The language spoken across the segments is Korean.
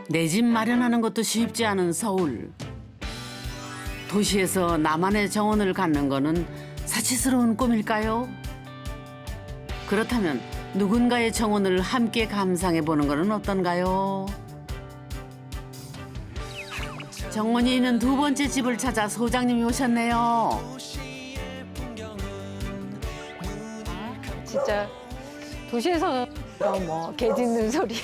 내 집 마련하는 것도 쉽지 않은 서울. 도시에서 나만의 정원을 갖는 거는 사치스러운 꿈일까요? 그렇다면 누군가의 정원을 함께 감상해 보는 것은 어떤가요? 정원이 있는 두 번째 집을 찾아 소장님이 오셨네요. 진짜 도시에서는 이런 개 짖는 소리,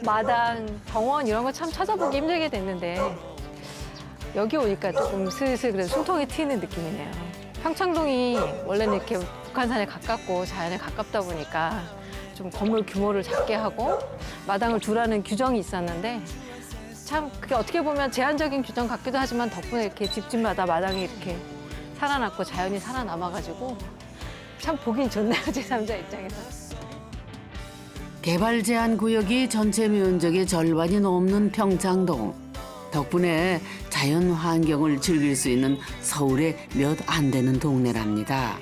마당, 정원 이런 거 참 찾아보기 힘들게 됐는데 여기 오니까 조금 슬슬 그래도 숨통이 트이는 느낌이네요. 평창동이 원래는 이렇게 북한산에 가깝고 자연에 가깝다 보니까 좀 건물 규모를 작게 하고 마당을 두라는 규정이 있었는데 참 그게 어떻게 보면 제한적인 규정 같기도 하지만 덕분에 이렇게 집집마다 마당이 이렇게 살아났고 자연이 살아남아가지고 참 보긴 좋네요, 제3자 입장에서. 개발 제한 구역이 전체 면적의 절반이 넘는 평창동. 덕분에 자연 환경을 즐길 수 있는 서울의 몇 안 되는 동네랍니다.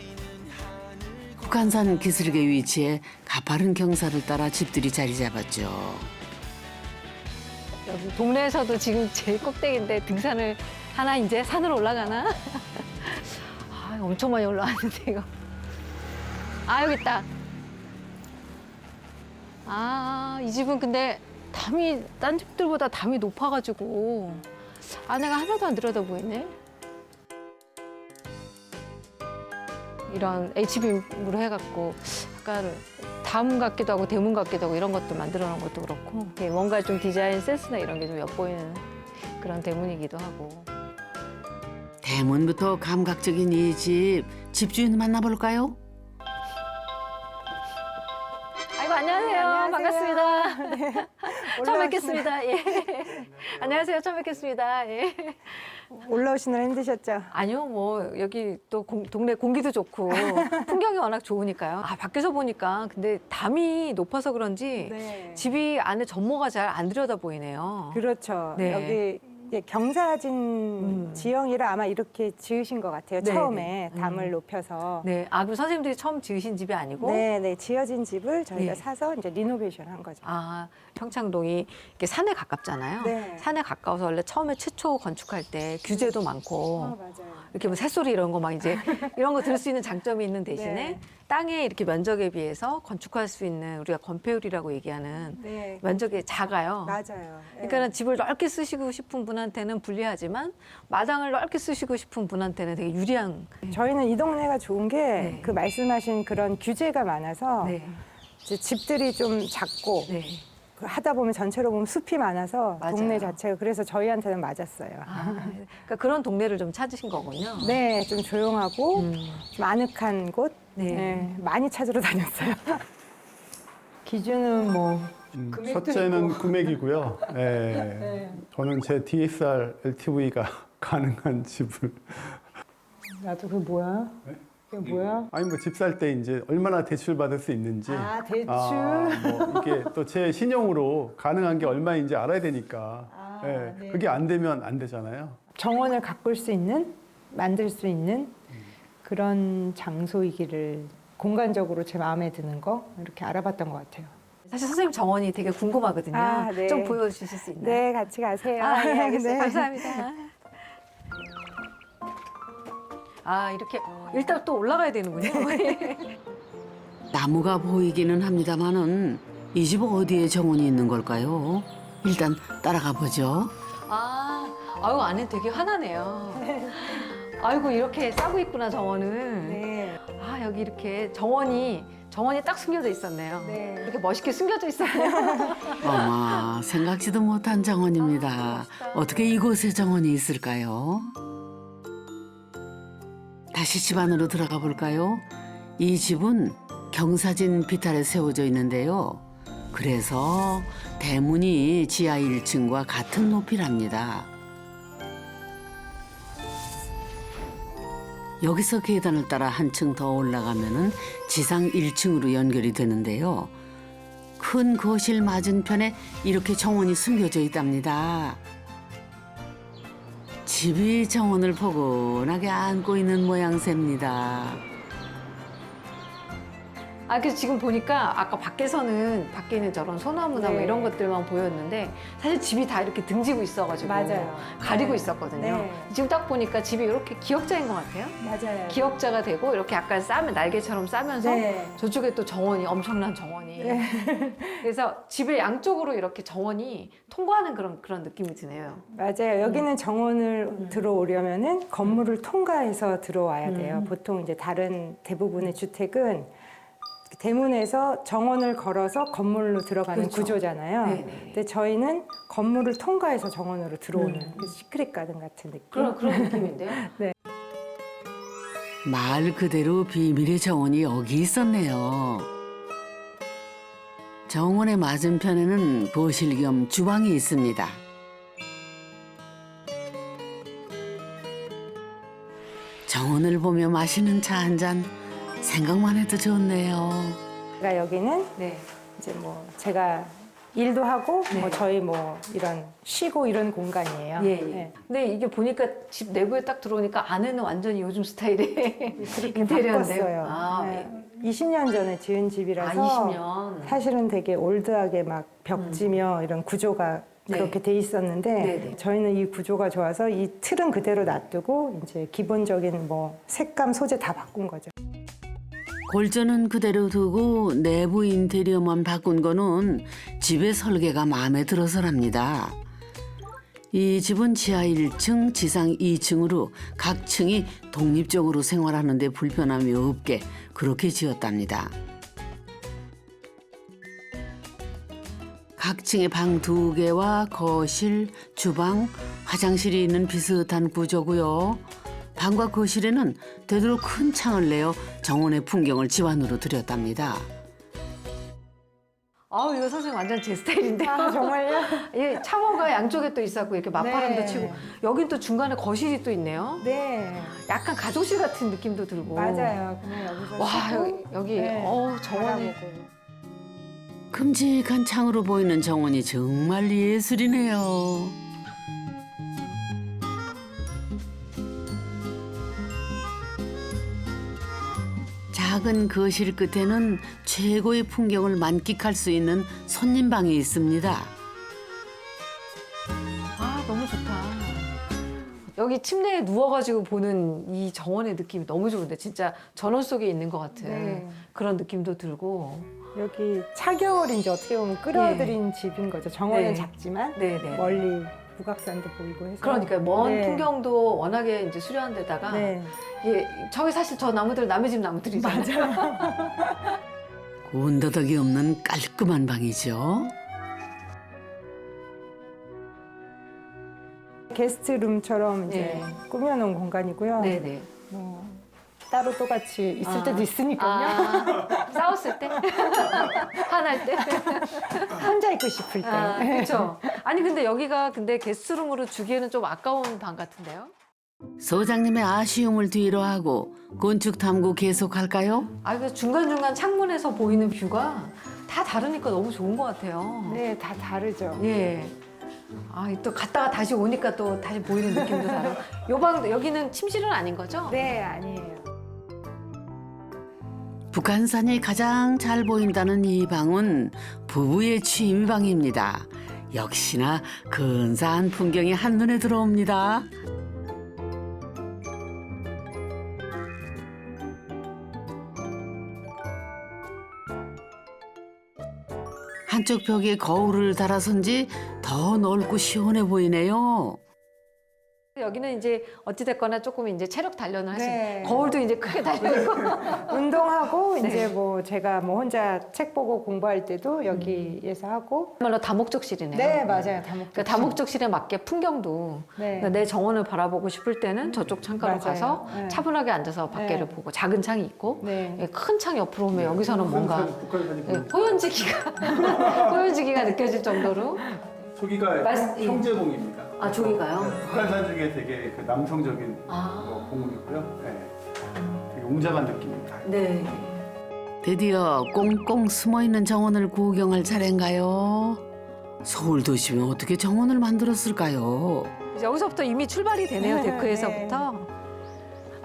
북한산 기슭에 위치해 가파른 경사를 따라 집들이 자리 잡았죠. 여기 동네에서도 지금 제일 꼭대기인데 등산을 하나 이제 산으로 올라가나? 아, 엄청 많이 올라왔는데 이거. 아, 여기 있다. 아, 이 집은 근데 담이 딴 집들보다 담이 높아가지고 안에가 하나도 안 들여다 보이네. 이런 H빔으로 해갖고 약간 담 같기도 하고 대문 같기도 하고 이런 것도 만들어 놓은 것도 그렇고 뭔가 좀 디자인 센스나 이런 게 좀 엿보이는 그런 대문이기도 하고. 대문부터 감각적인 이 집, 집주인 만나볼까요? 아이고, 안녕하세요. 반갑습니다. 처음 뵙겠습니다. 예. 안녕하세요. 처음 뵙겠습니다. 예. 올라오시느라 힘드셨죠? 아니요, 여기 또 동네 공기도 좋고 풍경이 워낙 좋으니까요. 아, 밖에서 보니까 근데 담이 높아서 그런지 네. 집이 안에 전모가 잘 안 들여다 보이네요. 그렇죠. 네. 여기 이제 경사진 지형이라 아마 이렇게 지으신 것 같아요. 네, 처음에 네. 담을 높여서. 네, 아, 그럼 선생님들이 처음 지으신 집이 아니고? 네, 네. 지어진 집을 저희가 네. 사서 이제 리노베이션 한 거죠. 아, 평창동이 이렇게 산에 가깝잖아요. 네. 산에 가까워서 원래 처음에 최초 건축할 때 규제도 많고 맞아요. 이렇게 새소리 이런 거 막 이제 이런 거 들을 수 있는 장점이 있는 대신에 네. 땅에 이렇게 면적에 비해서 건축할 수 있는 우리가 건폐율이라고 얘기하는 네. 면적이 작아요. 맞아요. 그러니까 집을 넓게 쓰시고 싶은 분한테는 불리하지만 마당을 넓게 쓰시고 싶은 분한테는 되게 유리한. 저희는 이 동네가 좋은 게 네. 그 말씀하신 그런 규제가 많아서 네. 이제 집들이 좀 작고 네. 하다 보면 전체로 보면 sup이 많아서 맞아요. 동네 자체가 그래서 저희한테는 맞았어요. 아, 그러니까 그런 동네를 좀 찾으신 거군요. 네, 좀 조용하고 음. 좀 아늑한 곳 네. 네, 많이 찾으러 다녔어요. 기준은 뭐 첫째는 금액이고요. 예, 저는 제 DSR LTV가 가능한 집을 나도 그게 뭐야? 그게 뭐야? 아니 뭐 집 살 때 이제 얼마나 대출 받을 수 있는지 아, 대출. 뭐 이게 또 제 신용으로 가능한 게 얼마인지 알아야 되니까 예, 네. 그게 안 되면 안 되잖아요. 정원을 가꿀 수 있는, 만들 수 있는 그런 장소이기를 공간적으로 제 마음에 드는 거 이렇게 알아봤던 것 같아요. 사실 선생님 정원이 되게 궁금하거든요. 아, 네. 좀 보여주실 수 있나요? 네, 같이 가세요. 아, 예, 알겠습니다. 네. 감사합니다. 아, 이렇게 일단 또 올라가야 되는군요. 나무가 보이기는 합니다만은 이 집 어디에 정원이 있는 걸까요? 일단 따라가 보죠. 아, 아유, 안에 되게 환하네요. 아이고, 이렇게 싸고 있구나, 정원을. 네. 아, 여기 이렇게 정원이 딱 숨겨져 있었네요. 네. 이렇게 멋있게 숨겨져 있었네요. 어마, 생각지도 못한 정원입니다. 어떻게 이곳에 정원이 있을까요? 다시 집 안으로 들어가 볼까요? 이 집은 경사진 비탈에 세워져 있는데요. 그래서 대문이 지하 1층과 같은 높이랍니다. 여기서 계단을 따라 한층 더 올라가면은 지상 1층으로 연결이 되는데요. 큰 거실 맞은편에 이렇게 정원이 숨겨져 있답니다. 집이 정원을 포근하게 안고 있는 모양새입니다. 아, 그래서 지금 보니까 아까 밖에서는 밖에 있는 저런 소나무나 뭐 네. 이런 것들만 보였는데 사실 집이 다 이렇게 등지고 있어가지고 맞아요. 가리고 네. 있었거든요. 네. 지금 딱 보니까 집이 이렇게 기역자인 것 같아요. 맞아요. 기역자가 되고 이렇게 약간 싸면 날개처럼 싸면서 네. 저쪽에 또 정원이 엄청난 정원이. 그래서 집의 양쪽으로 이렇게 정원이 통과하는 그런 느낌이 드네요. 맞아요. 여기는 정원을 들어오려면은 건물을 통과해서 들어와야 돼요. 보통 이제 다른 대부분의 주택은 대문에서 정원을 걸어서 건물로 들어가는 그렇죠. 구조잖아요. 네네. 근데 저희는 건물을 통과해서 정원으로 들어오는 시크릿 가든 같은 느낌. 그런 느낌인데요. 말 그대로 비밀의 정원이 여기 있었네요. 정원의 맞은편에는 거실 겸 주방이 있습니다. 정원을 보며 마시는 차 한 잔 생각만 해도 좋네요. 제가 여기는 네. 이제 뭐 제가 일도 하고 네. 뭐 저희 뭐 이런 쉬고 이런 공간이에요. 예, 예. 네. 근데 이게 보니까 집 내부에 딱 들어오니까 안에는 완전히 요즘 스타일의 그렇게 인테리어인데요. 바꿨어요. 아, 네. 20년 전에 지은 집이라서 20년. 사실은 되게 올드하게 막 벽지며 이런 구조가 네. 그렇게 돼 있었는데 네네. 저희는 이 구조가 좋아서 이 틀은 그대로 놔두고 이제 기본적인 뭐 색감 소재 다 바꾼 거죠. 골조는 그대로 두고 내부 인테리어만 바꾼 거는 집의 설계가 마음에 들어서랍니다. 이 집은 지하 1층, 지상 2층으로 각 층이 독립적으로 생활하는 데 불편함이 없게 그렇게 지었답니다. 각 층에 방 2개와 거실, 주방, 화장실이 있는 비슷한 구조고요. 방과 거실에는 되도록 큰 창을 내어 정원의 풍경을 집안으로 들였답니다. 아우, 이거 선생님 완전 제 스타일인데요. 아, 정말요? 예, 창호가 양쪽에 또 있었고 이렇게 맞바람도 네. 치고 여긴 또 중간에 거실이 또 있네요. 네, 약간 가족실 같은 느낌도 들고. 맞아요. 그냥 여기서 와, 쉬고, 여기 네, 정원이 바라보고. 큼직한 창으로 보이는 정원이 정말 예술이네요. 작은 거실 끝에는 최고의 풍경을 만끽할 수 있는 손님방이 있습니다. 아, 너무 좋다. 여기 침대에 누워가지고 보는 이 정원의 느낌이 너무 좋은데 진짜 전원 속에 있는 것 같은 네. 그런 느낌도 들고. 여기 차겨울이 이제 어떻게 보면 끌어들인 집인 거죠. 정원은 네. 작지만 네네. 멀리 북악산도 보이고 해서. 그러니까 먼 네. 풍경도 워낙에 이제 수려한 데다가 네. 예, 저기 사실 저 나무들 남의 집 나무들이잖아요. 온더덕이 없는 깔끔한 방이죠. 게스트룸처럼 이제 네. 꾸며놓은 공간이고요. 네네. 뭐 따로 또 같이 있을 아. 때도 있으니까요. 아, 싸웠을 때? 화날 때? 혼자 있고 싶을 때. 아, 그렇죠. 아니 근데 여기가 근데 게스트룸으로 주기에는 좀 아까운 방 같은데요? 소장님의 아쉬움을 뒤로 하고 건축 탐구 계속할까요? 아, 그 중간중간 창문에서 보이는 뷰가 다 다르니까 너무 좋은 것 같아요. 네, 다 다르죠. 예. 아, 또 갔다가 다시 오니까 또 다시 보이는 느낌도 다르고. 요 방도, 여기는 침실은 아닌 거죠? 네, 아니에요. 북한산이 가장 잘 보인다는 이 방은 부부의 취미방입니다. 역시나 근사한 풍경이 한눈에 들어옵니다. 한쪽 벽에 거울을 달아선지 더 넓고 시원해 보이네요. 여기는 이제 어찌됐거나 조금 이제 체력 단련을 하신 네. 거울도 이제 크게 달려있고. 운동하고 네. 이제 뭐 제가 뭐 혼자 책 보고 공부할 때도 여기에서 하고. 정말로 다목적실이네요. 네, 맞아요. 다목적. 그러니까 다목적실에 맞게 풍경도 네. 그러니까 내 정원을 바라보고 싶을 때는 저쪽 창가로 맞아요. 가서 네. 차분하게 앉아서 밖에를 네. 보고 작은 창이 있고 네. 예, 큰 창 옆으로 오면 여기서는 뭔가 북한 사진 예, 호연지기가 호연지기가 느껴질 정도로 저기가 말씀- 형제봉입니다. 아, 저기가요? 네, 북한산 중에 되게 그 남성적인 아. 봉이고요. 네. 되게 웅장한 느낌입니다. 네. 드디어 꽁꽁 숨어있는 정원을 구경할 차례인가요? 서울 도시면 어떻게 정원을 만들었을까요? 이제 여기서부터 이미 출발이 되네요. 네, 데크에서부터.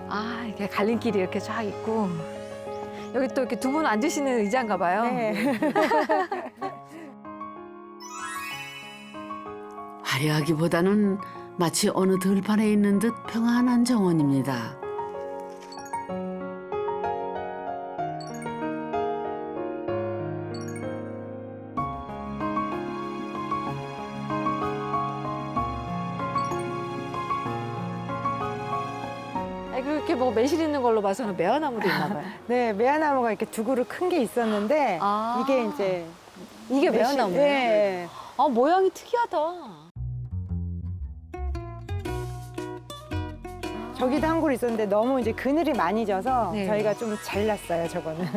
아, 이렇게 갈림길이 이렇게 쫙 있고 여기 또 이렇게 두 분 앉으시는 의자인가 봐요. 네. 화려하기보다는 마치 어느 들판에 있는 듯 평안한 정원입니다. 아니, 그렇게 뭐 매실 있는 걸로 봐서는 매화나무도 있나 봐요. 네, 매화나무가 이렇게 두 그루 큰 게 있었는데 아. 이게 이제 이게 매화나무예요? 네. 아, 모양이 특이하다. 저기도 한 그루 있었는데 너무 이제 그늘이 많이 져서 네. 저희가 좀 잘랐어요, 저거는.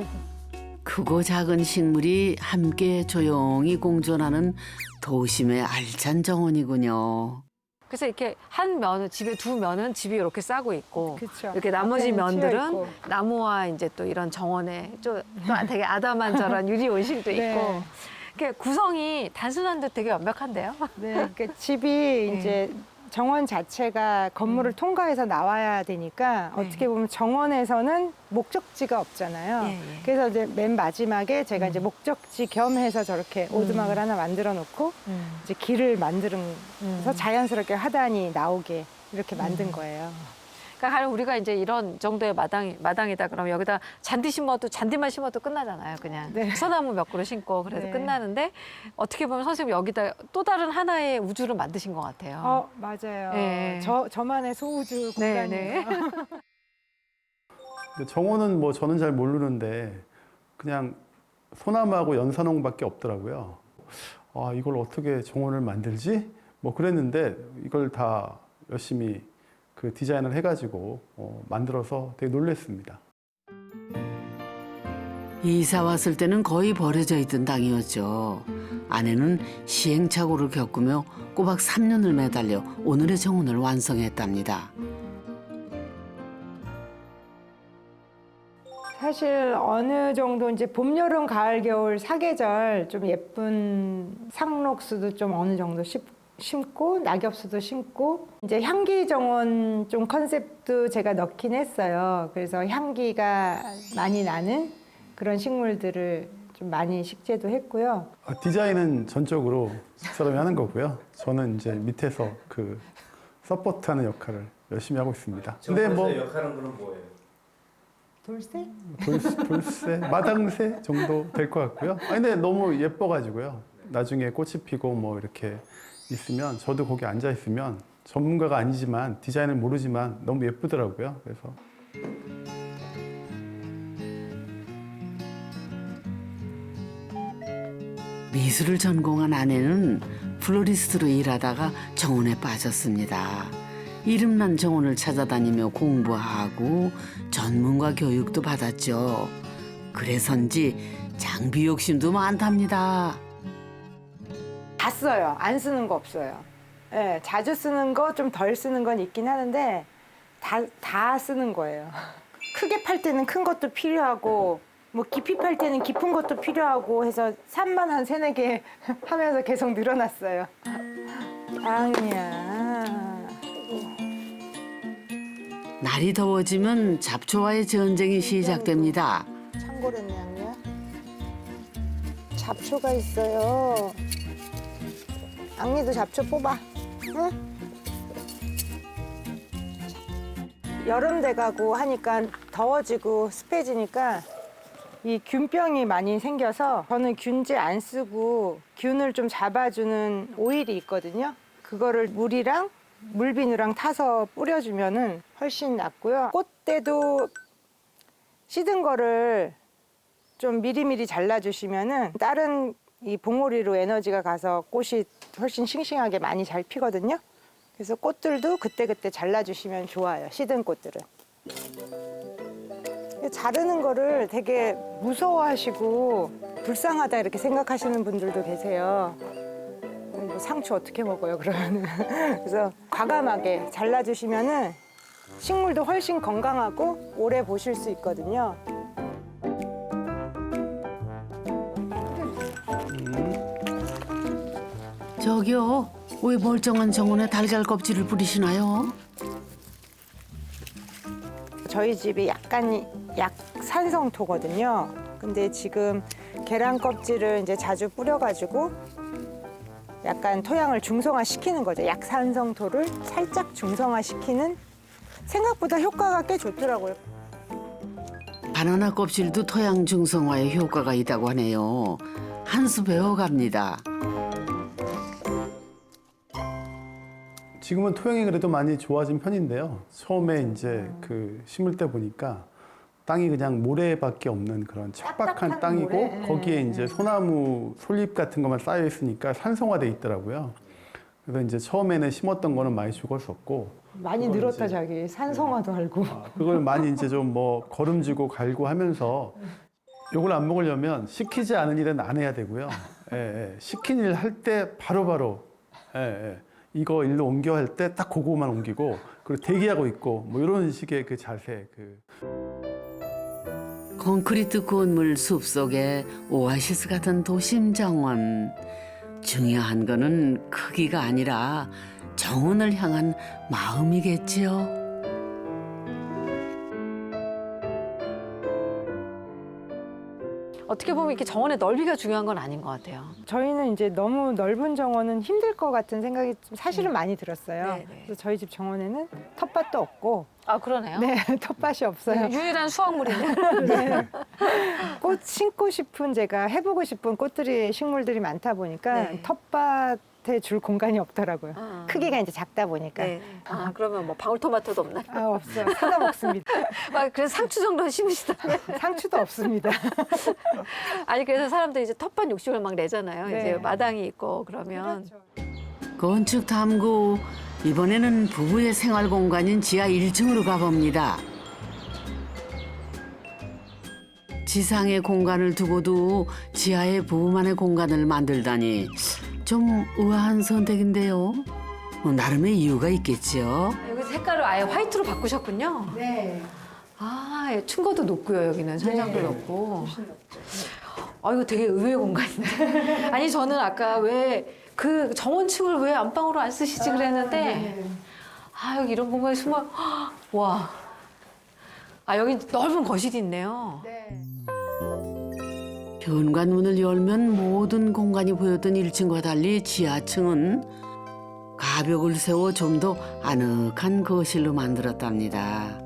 크고 작은 식물이 함께 조용히 공존하는 도심의 알찬 정원이군요. 그래서 이렇게 한 면은 집에 두 면은 집이 이렇게 싸고 있고 그쵸. 이렇게 나머지 앞에는 면들은 튀어있고. 나무와 이제 또 이런 정원에 또 되게 아담한절한 유리 온실도 네. 있고 이렇게 구성이 단순한 듯 되게 완벽한데요. 네, 그러니까 집이 이제 정원 자체가 건물을 통과해서 나와야 되니까 네. 어떻게 보면 정원에서는 목적지가 없잖아요. 예, 예. 그래서 이제 맨 마지막에 제가 이제 목적지 겸해서 저렇게 오두막을 하나 만들어 놓고 이제 길을 만들어서 자연스럽게 화단이 나오게 이렇게 만든 거예요. 그러니까 우리가 이제 이런 정도의 마당이다 그러면 여기다 잔디만 심어도 끝나잖아요. 그냥 네. 소나무 몇 그루 심고 그래도 네. 끝나는데 어떻게 보면 선생님 여기다 또 다른 하나의 우주를 만드신 것 같아요. 맞아요. 네. 저만의 소우주 네, 공간이에요. 근데 정원은 뭐 저는 잘 모르는데 그냥 소나무하고 연산홍밖에 없더라고요. 아, 이걸 어떻게 정원을 만들지? 뭐 그랬는데 이걸 다 열심히 그 디자인을 해가지고 만들어서 되게 놀랐습니다. 이사 왔을 때는 거의 버려져 있던 땅이었죠. 아내는 시행착오를 겪으며 꼬박 3년을 매달려 오늘의 정원을 완성했답니다. 사실 어느 정도 이제 봄, 여름, 가을, 겨울 사계절 좀 예쁜 상록수도 좀 어느 정도 심고 낙엽수도 심고 이제 향기 정원 좀 컨셉도 제가 넣긴 했어요. 그래서 향기가 많이 나는 그런 식물들을 좀 많이 식재도 했고요. 디자인은 전적으로 집사람이 하는 거고요. 저는 이제 밑에서 그 서포트하는 역할을 열심히 하고 있습니다. 근데 뭐 역할은 그럼 뭐예요? 돌쇠? 돌쇠, 마당새 정도 될 것 같고요. 근데 너무 예뻐가지고요. 나중에 꽃이 피고 뭐 이렇게 있으면 저도 거기 앉아 있으면 전문가가 아니지만 디자인을 모르지만 너무 예쁘더라고요. 그래서 미술을 전공한 아내는 플로리스트로 일하다가 정원에 빠졌습니다. 이름난 정원을 찾아다니며 공부하고 전문가 교육도 받았죠. 그래서인지 장비 욕심도 많답니다. 다 써요. 안 쓰는 거 없어요. 예, 자주 쓰는 거 좀 덜 쓰는 건 있긴 하는데 다 쓰는 거예요. 크게 팔 때는 큰 것도 필요하고 뭐 깊이 팔 때는 깊은 것도 필요하고 해서 산만 한 3-4개 하면서 계속 늘어났어요. 아니야. 날이 더워지면 잡초와의 전쟁이 시작됩니다. 참고랬네, 양이야. 잡초가 있어요. 앙리도 잡초 뽑아. 응? 여름 돼가고 하니까 더워지고 습해지니까 이 균병이 많이 생겨서 저는 균제 안 쓰고 균을 좀 잡아주는 오일이 있거든요. 그거를 물이랑 물비누랑 타서 뿌려주면은 훨씬 낫고요. 꽃대도 시든 거를 좀 미리미리 잘라주시면은 다른 이 봉오리로 에너지가 가서 꽃이 훨씬 싱싱하게 많이 잘 피거든요. 그래서 꽃들도 그때그때 잘라주시면 좋아요. 시든 꽃들은. 자르는 거를 되게 무서워하시고 불쌍하다 이렇게 생각하시는 분들도 계세요. 뭐 상추 어떻게 먹어요, 그러면은. 그래서 과감하게 잘라주시면은 식물도 훨씬 건강하고 오래 보실 수 있거든요. 저기요, 왜 멀쩡한 정원에 달걀 껍질을 뿌리시나요? 저희 집이 약간 약산성토거든요. 근데 지금 계란 껍질을 이제 자주 뿌려가지고 약간 토양을 중성화시키는 거죠. 약산성토를 살짝 중성화시키는 생각보다 효과가 꽤 좋더라고요. 바나나 껍질도 토양 중성화에 효과가 있다고 하네요. 한 수 배워갑니다. 지금은 토양이 그래도 많이 좋아진 편인데요. 처음에 이제 그 심을 때 보니까 땅이 그냥 모래밖에 없는 그런 척박한 딱딱한 땅이고 모래. 거기에 이제 소나무 솔잎 같은 것만 쌓여 있으니까 산성화돼 있더라고요. 그래서 이제 처음에는 심었던 거는 많이 죽었었고 많이 그걸 늘었다 이제- 자기 산성화도 알고. 그걸 많이 이제 좀 뭐 거름지고 갈고 하면서 요걸 안 먹으려면 시키지 않은 일은 안 해야 되고요. 예, 예. 시킨 일 할 때 바로바로 예, 예. 이거 일로 옮겨 할 때 딱 그거만 옮기고 그리고 대기하고 있고 뭐 이런 식의 그 자세 콘크리트 건물 숲속에 오아시스 같은 도심 정원. 중요한 거는 크기가 아니라 정원을 향한 마음이겠지요. 어떻게 보면 이렇게 정원의 넓이가 중요한 건 아닌 것 같아요. 저희는 이제 너무 넓은 정원은 힘들 것 같은 생각이 좀 사실은 많이 들었어요. 네, 네. 그래서 저희 집 정원에는 텃밭도 없고, 아, 그러네요. 네, 텃밭이 없어요. 유일한 수확물이네요. 네. 꽃 심고 싶은 제가 해보고 싶은 꽃들이 식물들이 많다 보니까 네. 텃밭에 줄 공간이 없더라고요. 아. 크기가 이제 작다 보니까. 네. 아, 그러면 뭐 방울토마토도 없나요? 아, 없어요. 사다 먹습니다. 아, 그래서 상추 정도는 심으시다면. 상추도 없습니다. 아니, 그래서 사람들이 이제 텃밭 욕심을 막 내잖아요. 네. 이제 마당이 있고 그러면. 건축 탐구 이번에는 부부의 생활 공간인 지하 1층으로 가봅니다. 지상의 공간을 두고도 지하에 부부만의 공간을 만들다니 좀 우아한 선택인데요. 나름의 이유가 있겠지요. 여기 색깔을 아예 화이트로 바꾸셨군요. 네. 아, 예, 층고도 높고요. 여기는 천장도 높고. 아, 이거 되게 의외의 공간인데. 아니, 저는 아까 왜 그 정원층을 왜 안방으로 안 쓰시지 그랬는데, 아, 여기 이런 공간에 숨어, 와. 아, 여기 넓은 거실이 있네요. 현관문을 열면 모든 공간이 보였던 1층과 달리 지하층은 가벽을 세워 좀 더 아늑한 거실로 만들었답니다.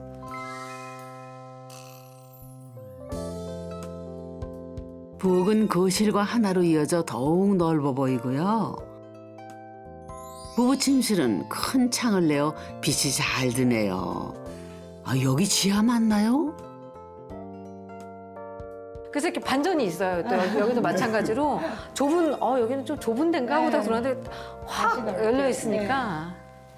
부엌은 거실과 하나로 이어져 더욱 넓어 보이고요. 부부 침실은 큰 창을 내어 빛이 잘 드네요. 아, 여기 지하 맞나요? 그래서 이렇게 반전이 있어요. 또 여기도 마찬가지로 좁은, 여기는 좀 좁은 데인가 보다 네. 그러는데 확 다시 열려 넓게. 있으니까.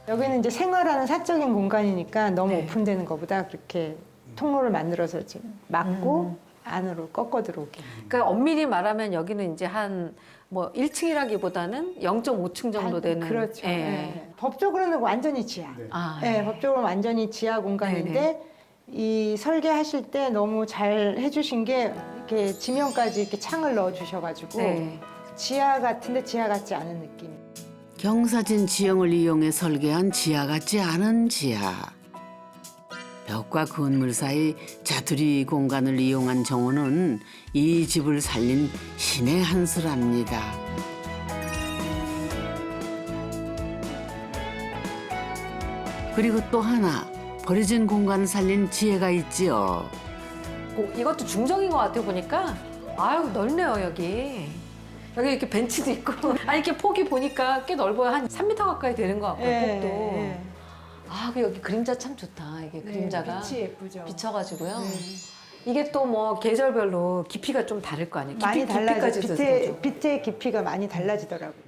여기는 이제 생활하는 사적인 공간이니까 너무 네. 오픈되는 것보다 그렇게 통로를 만들어서 지금 막고 안으로 꺾어 들어오게. 그러니까 엄밀히 말하면 여기는 이제 한 뭐 1층이라기보다는 0.5층 정도 되는. 그렇죠. 예. 네. 법적으로는 완전히 지하. 아, 네, 법적으로 완전히 지하 공간인데 네네. 이 설계하실 때 너무 잘 해주신 게 이렇게 지면까지 이렇게 창을 넣어 주셔가지고 네. 지하 같은데 지하 같지 않은 느낌. 경사진 지형을 이용해 설계한 지하 같지 않은 지하. 벽과 건물 사이 자투리 공간을 이용한 정원은 이 집을 살린 신의 한 수랍니다. 그리고 또 하나 버려진 공간을 살린 지혜가 있지요. 이것도 중정인 것 같아요, 보니까. 아유, 넓네요, 여기. 여기 이렇게 벤치도 있고. 아니, 이렇게 폭이 보니까 꽤 넓어요. 한 3m 가까이 되는 것 같고요, 폭도. 아, 그 여기 그림자 참 좋다. 이게 그림자가 빛이 예쁘죠. 비쳐가지고요. 이게 또 뭐 계절별로 깊이가 좀 다를 거 아니에요? 많이 달라져. 깊이까지 빛의 깊이가 많이 달라지더라고요.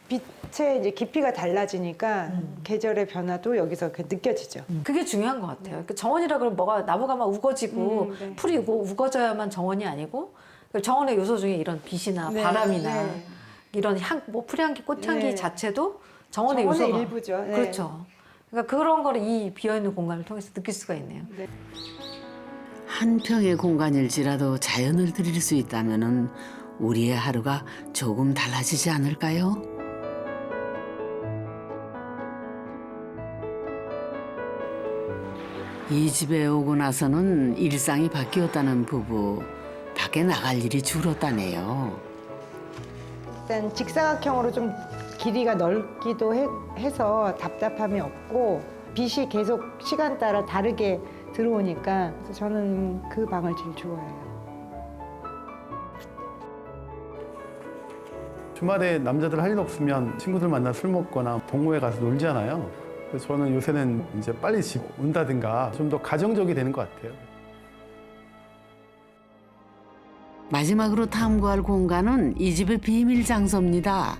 빛의 이제 깊이가 달라지니까 계절의 변화도 여기서 느껴지죠. 그게 중요한 것 같아요. 그 정원이라 그러면 뭐가 나무가 막 우거지고 네. 풀이 우거져야만 정원이 아니고 그 정원의 요소 중에 이런 빛이나 네, 바람이나 네. 이런 뭐 풀향기, 꽃향기 네. 자체도 정원의 정원의 요소가 일부죠. 네. 그렇죠. 그러니까 그런 거를 이 비어있는 공간을 통해서 느낄 수가 있네요. 한 평의 공간일지라도 자연을 드릴 수 있다면은 우리의 하루가 조금 달라지지 않을까요? 이 집에 오고 나서는 일상이 바뀌었다는 부부. 밖에 나갈 일이 줄었다네요. 일단 직사각형으로 좀 길이가 넓기도 해서 답답함이 없고 빛이 계속 시간 따라 다르게 들어오니까 그래서 저는 그 방을 제일 좋아해요. 주말에 남자들 할 일 없으면 친구들 만나 술 먹거나 동호회 가서 놀잖아요. 그래서 저는 요새는 이제 빨리 집 온다든가 좀 더 가정적이 되는 것 같아요. 마지막으로 탐구할 공간은 이 집의 비밀 장소입니다.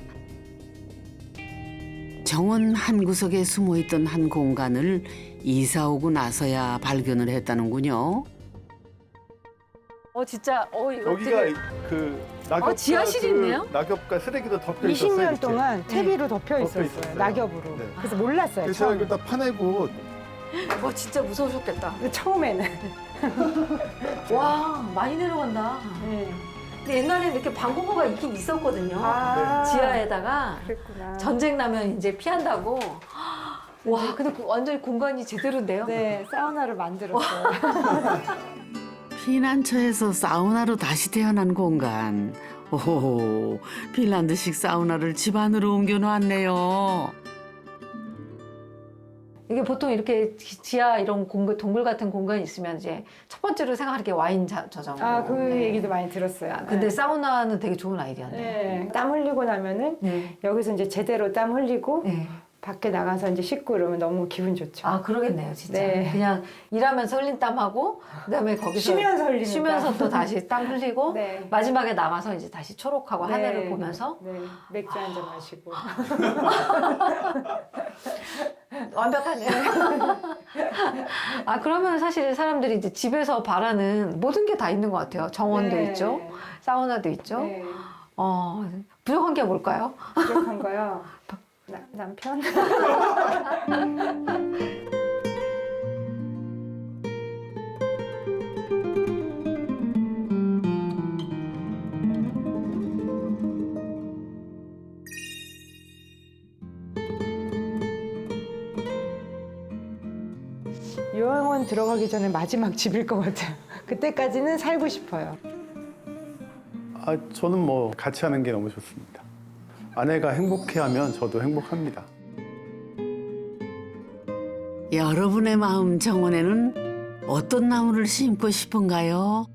정원 한 구석에 숨어있던 한 공간을 이사 오고 나서야 발견을 했다는군요. 진짜 이거 여기가 되게 그 낙엽과 지하실이 있네요? 낙엽과 쓰레기도 덮여 있었어요. 20년 이렇게. 동안 퇴비로 덮여 덮여 있었어요. 있었어요. 낙엽으로. 네. 그래서 몰랐어요. 그래서 제가 처음에. 이걸 다 파내고 진짜 무서우셨겠다. 처음에는. 와 많이 내려간다. 네. 근데 옛날에는 이렇게 방공호가 있긴 있었거든요. 아, 지하에다가 그랬구나. 전쟁 나면 이제 피한다고. 와 근데 완전히 공간이 제대로인데요? 네, 사우나를 만들었어요. 피난처에서 사우나로 다시 태어난 공간. 오, 핀란드식 사우나를 집 안으로 옮겨놓았네요. 이게 보통 이렇게 지하 이런 동굴 같은 공간이 있으면 이제 첫 번째로 생각할 게 와인 저장. 아, 그 얘기도 많이 들었어요. 근데 네. 사우나는 되게 좋은 아이디어네. 네. 땀 흘리고 나면은 네. 여기서 이제 제대로 땀 흘리고 네. 밖에 나가서 이제 씻고 이러면 너무 기분 좋죠. 아 그러겠네요 진짜. 네. 그냥 일하면서 흘린 땀하고 그다음에 거기서 쉬면서 흘리는 쉬면서 땀. 또 다시 땀 흘리고 네. 마지막에 나가서 이제 다시 초록하고 네. 하늘을 보면서 네. 맥주 한 잔 마시고. 완벽하네요. 아 그러면 사실 사람들이 이제 집에서 바라는 모든 게 다 있는 것 같아요. 정원도 네. 있죠, 사우나도 있죠. 네. 부족한 게 뭘까요? 부족한 거요. 남편? 요양원 들어가기 전에 마지막 집일 것 같아요. 그때까지는 살고 싶어요. 아, 저는 뭐 같이 하는 게 너무 좋습니다. 아내가 행복해하면 저도 행복합니다. 여러분의 마음 정원에는 어떤 나무를 심고 싶은가요?